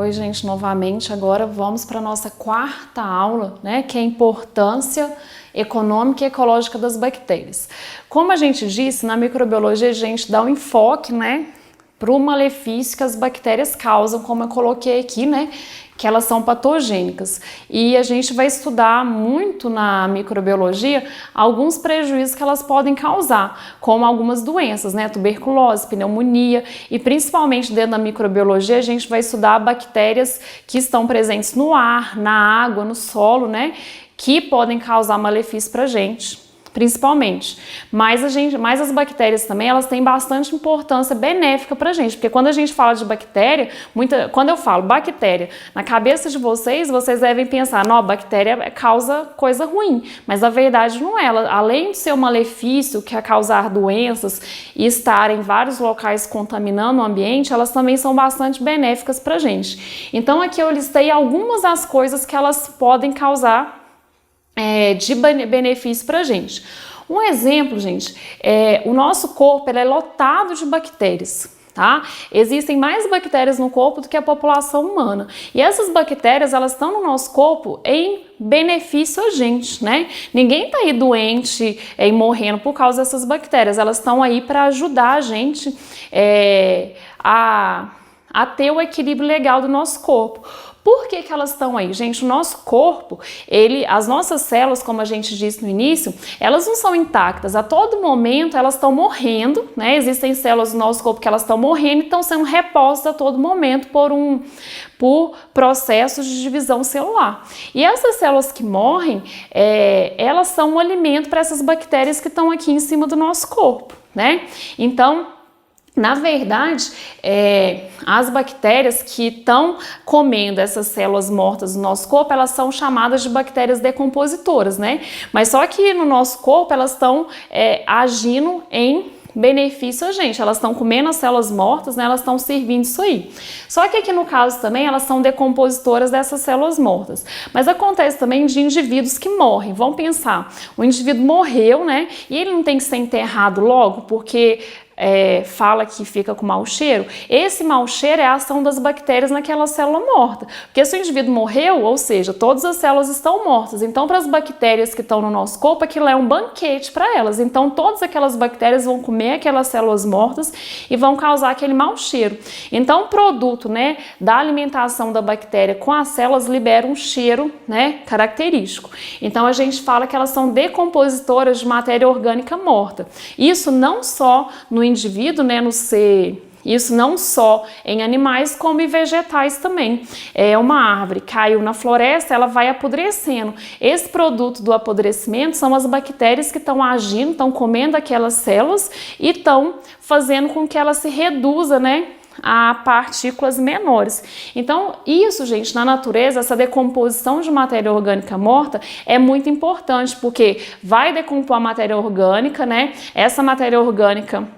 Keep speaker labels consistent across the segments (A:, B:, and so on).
A: Oi, gente, novamente. Agora vamos para a nossa quarta aula, né, que é a importância econômica e ecológica das bactérias. Como a gente disse, na microbiologia a gente dá um enfoque, né, para o malefício que as bactérias causam, como eu coloquei aqui, né, que elas são patogênicas. E a gente vai estudar muito na microbiologia alguns prejuízos que elas podem causar, como algumas doenças, né, tuberculose, pneumonia, e principalmente dentro da microbiologia a gente vai estudar bactérias que estão presentes no ar, na água, no solo, né, que podem causar malefício para a gente. Principalmente, mas as bactérias também, elas têm bastante importância benéfica pra gente, porque quando a gente fala de bactéria, quando eu falo bactéria, na cabeça de vocês devem pensar, não, bactéria causa coisa ruim, mas na verdade não é. Ela, além de ser um malefício, que é causar doenças e estar em vários locais contaminando o ambiente, elas também são bastante benéficas pra gente. Então aqui eu listei algumas das coisas que elas podem causar de benefício para a gente. Um exemplo, gente, o nosso corpo ele é lotado de bactérias. Tá? Existem mais bactérias no corpo do que a população humana. E essas bactérias, elas estão no nosso corpo em benefício a gente, né? Ninguém está aí doente e morrendo por causa dessas bactérias. Elas estão aí para ajudar a gente a ter o equilíbrio legal do nosso corpo. Por que elas estão aí? Gente, o nosso corpo, as nossas células, como a gente disse no início, elas não são intactas. A todo momento elas estão morrendo, né? Existem células do nosso corpo que elas estão morrendo e estão sendo repostas a todo momento por processos de divisão celular. E essas células que morrem, elas são um alimento para essas bactérias que estão aqui em cima do nosso corpo, né? Então, na verdade, as bactérias que estão comendo essas células mortas do nosso corpo, elas são chamadas de bactérias decompositoras, né? Mas só que no nosso corpo elas estão agindo em benefício a gente, elas estão comendo as células mortas, né? Elas estão servindo isso aí. Só que aqui no caso também elas são decompositoras dessas células mortas. Mas acontece também de indivíduos que morrem. Vamos pensar, o indivíduo morreu, né? E ele não tem que ser enterrado logo, porque fala que fica com mau cheiro. Esse mau cheiro é a ação das bactérias naquela célula morta. Porque se o indivíduo morreu, ou seja, todas as células estão mortas. Então, para as bactérias que estão no nosso corpo, aquilo é um banquete para elas. Então, todas aquelas bactérias vão comer aquelas células mortas e vão causar aquele mau cheiro. Então, o produto, né, da alimentação da bactéria com as células libera um cheiro, né, característico. Então, a gente fala que elas são decompositoras de matéria orgânica morta. Isso não só no indivíduo, né, no ser, isso não só em animais como em vegetais também. Uma árvore caiu na floresta, ela vai apodrecendo. Esse produto do apodrecimento são as bactérias que estão agindo, estão comendo aquelas células e estão fazendo com que ela se reduza, né, a partículas menores. Então, isso, gente, na natureza, essa decomposição de matéria orgânica morta é muito importante, porque vai decompor a matéria orgânica, né? Essa matéria orgânica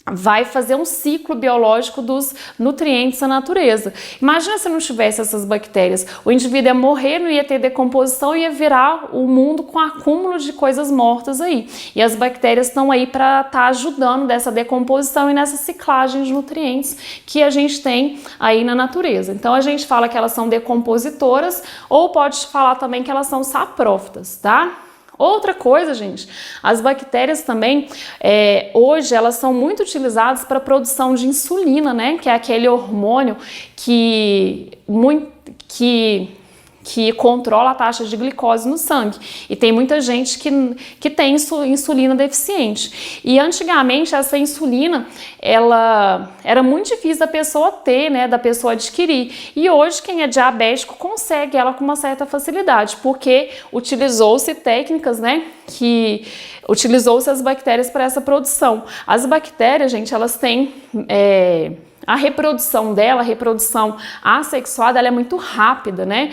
A: vai fazer um ciclo biológico dos nutrientes da natureza. Imagina se não tivesse essas bactérias. O indivíduo ia morrer, não ia ter decomposição, ia virar o mundo com acúmulo de coisas mortas aí. E as bactérias estão aí para estar ajudando dessa decomposição e nessa ciclagem de nutrientes que a gente tem aí na natureza. Então a gente fala que elas são decompositoras ou pode falar também que elas são saprófitas, tá? Outra coisa, gente, as bactérias também, hoje elas são muito utilizadas para a produção de insulina, né? Que é aquele hormônio que controla a taxa de glicose no sangue. E tem muita gente que tem insulina deficiente. E antigamente essa insulina, ela era muito difícil da pessoa ter, né, da pessoa adquirir. E hoje quem é diabético consegue ela com uma certa facilidade, porque utilizou-se técnicas, né, utilizou-se as bactérias para essa produção. As bactérias, gente, elas têm a reprodução dela, a reprodução assexuada, ela é muito rápida, né?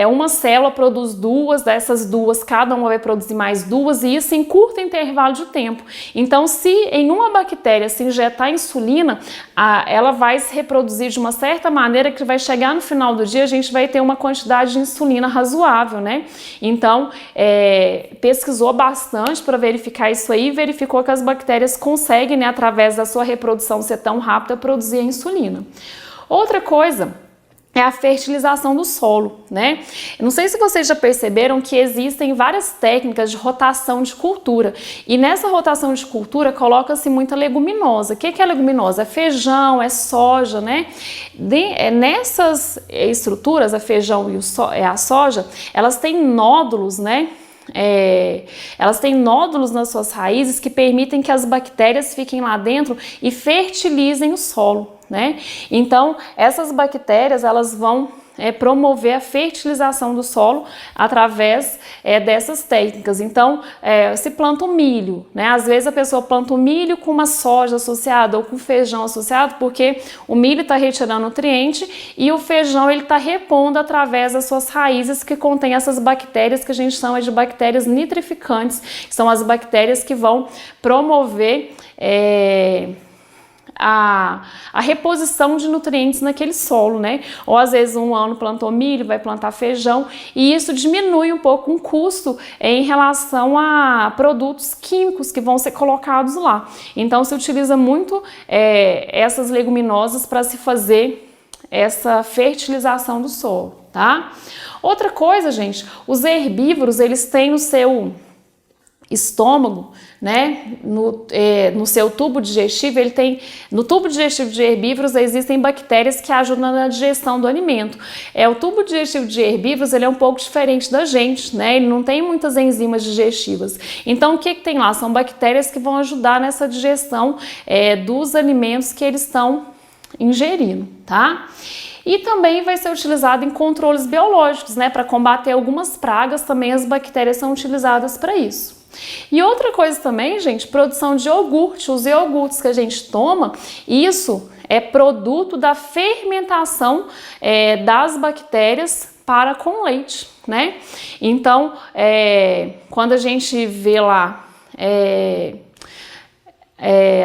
A: Uma célula produz duas, dessas duas, cada uma vai produzir mais duas, e isso em curto intervalo de tempo. Então, se em uma bactéria se injetar insulina, ela vai se reproduzir de uma certa maneira que vai chegar no final do dia, a gente vai ter uma quantidade de insulina razoável, né? Então, pesquisou bastante para verificar isso aí, e verificou que as bactérias conseguem, né, através da sua reprodução ser tão rápida, produzir a insulina. Outra coisa é a fertilização do solo, né? Eu não sei se vocês já perceberam que existem várias técnicas de rotação de cultura, e nessa rotação de cultura coloca-se muita leguminosa. O que é leguminosa? É feijão, é soja, né? Nessas estruturas, a feijão e a soja, elas têm nódulos, né? Elas têm nódulos nas suas raízes que permitem que as bactérias fiquem lá dentro e fertilizem o solo, né? Então, essas bactérias, elas vão promover a fertilização do solo através dessas técnicas. Então, se planta o milho, né? Às vezes a pessoa planta o milho com uma soja associada ou com feijão associado, porque o milho está retirando nutriente e o feijão ele está repondo através das suas raízes que contém essas bactérias que a gente chama de bactérias nitrificantes, que são as bactérias que vão promover a reposição de nutrientes naquele solo, né? Ou às vezes um ano plantou milho, vai plantar feijão, e isso diminui um pouco o custo em relação a produtos químicos que vão ser colocados lá. Então se utiliza muito essas leguminosas para se fazer essa fertilização do solo, tá? Outra coisa, gente, os herbívoros, eles têm no seu estômago, né, no seu tubo digestivo, no tubo digestivo de herbívoros existem bactérias que ajudam na digestão do alimento. O tubo digestivo de herbívoros, ele é um pouco diferente da gente, né, ele não tem muitas enzimas digestivas. Então o que tem lá? São bactérias que vão ajudar nessa digestão dos alimentos que eles estão ingerindo, tá? E também vai ser utilizado em controles biológicos, né, para combater algumas pragas, também as bactérias são utilizadas para isso. E outra coisa também, gente, produção de iogurte. Os iogurtes que a gente toma, isso é produto da fermentação das bactérias para com leite, né? Então, quando a gente vê lá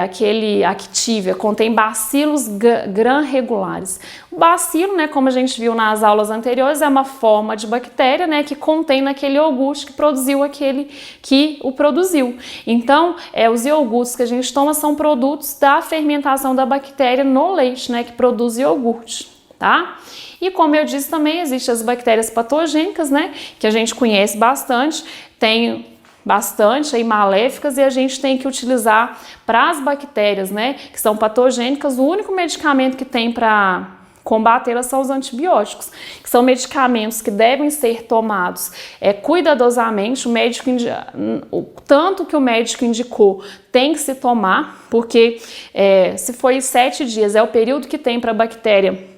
A: aquele Activia, contém bacilos gram-regulares. O bacilo, né, como a gente viu nas aulas anteriores, é uma forma de bactéria, né, que contém naquele iogurte que produziu aquele que o produziu. Então, os iogurtes que a gente toma são produtos da fermentação da bactéria no leite, né, que produz iogurte, tá? E como eu disse, também existem as bactérias patogênicas, né, que a gente conhece bastante, tem bastante aí maléficas, e a gente tem que utilizar para as bactérias, né, que são patogênicas. O único medicamento que tem para combatê-las são os antibióticos, que são medicamentos que devem ser tomados cuidadosamente. O tanto que o médico indicou tem que se tomar, porque se foi 7 dias, é o período que tem para a bactéria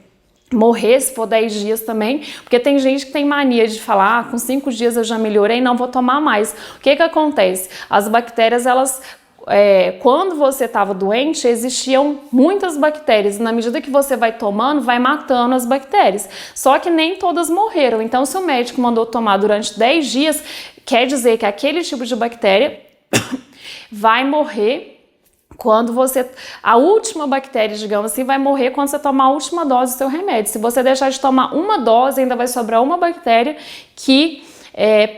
A: morrer, se for 10 dias também, porque tem gente que tem mania de falar, com 5 dias eu já melhorei, não vou tomar mais. O que que acontece? As bactérias, elas, quando você estava doente, existiam muitas bactérias, e na medida que você vai tomando, vai matando as bactérias. Só que nem todas morreram, então se o médico mandou tomar durante 10 dias, quer dizer que aquele tipo de bactéria vai morrer quando a última bactéria, digamos assim, vai morrer quando você tomar a última dose do seu remédio. Se você deixar de tomar uma dose, ainda vai sobrar uma bactéria que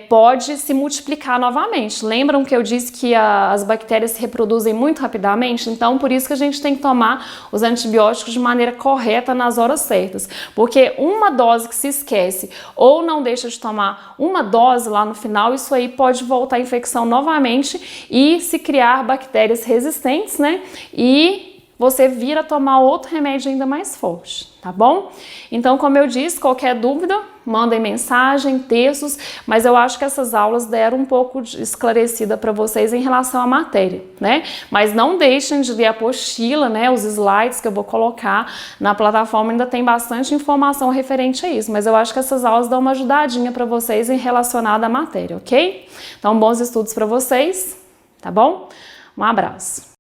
A: pode se multiplicar novamente. Lembram que eu disse que as bactérias se reproduzem muito rapidamente? Então, por isso que a gente tem que tomar os antibióticos de maneira correta nas horas certas. Porque uma dose que se esquece ou não deixa de tomar uma dose lá no final, isso aí pode voltar a infecção novamente e se criar bactérias resistentes, né? E você vir a tomar outro remédio ainda mais forte, tá bom? Então, como eu disse, qualquer dúvida, mandem mensagem, textos, mas eu acho que essas aulas deram um pouco esclarecida para vocês em relação à matéria, né? Mas não deixem de ler a apostila, né? Os slides que eu vou colocar na plataforma ainda tem bastante informação referente a isso, mas eu acho que essas aulas dão uma ajudadinha para vocês em relacionada à matéria, ok? Então, bons estudos para vocês, tá bom? Um abraço.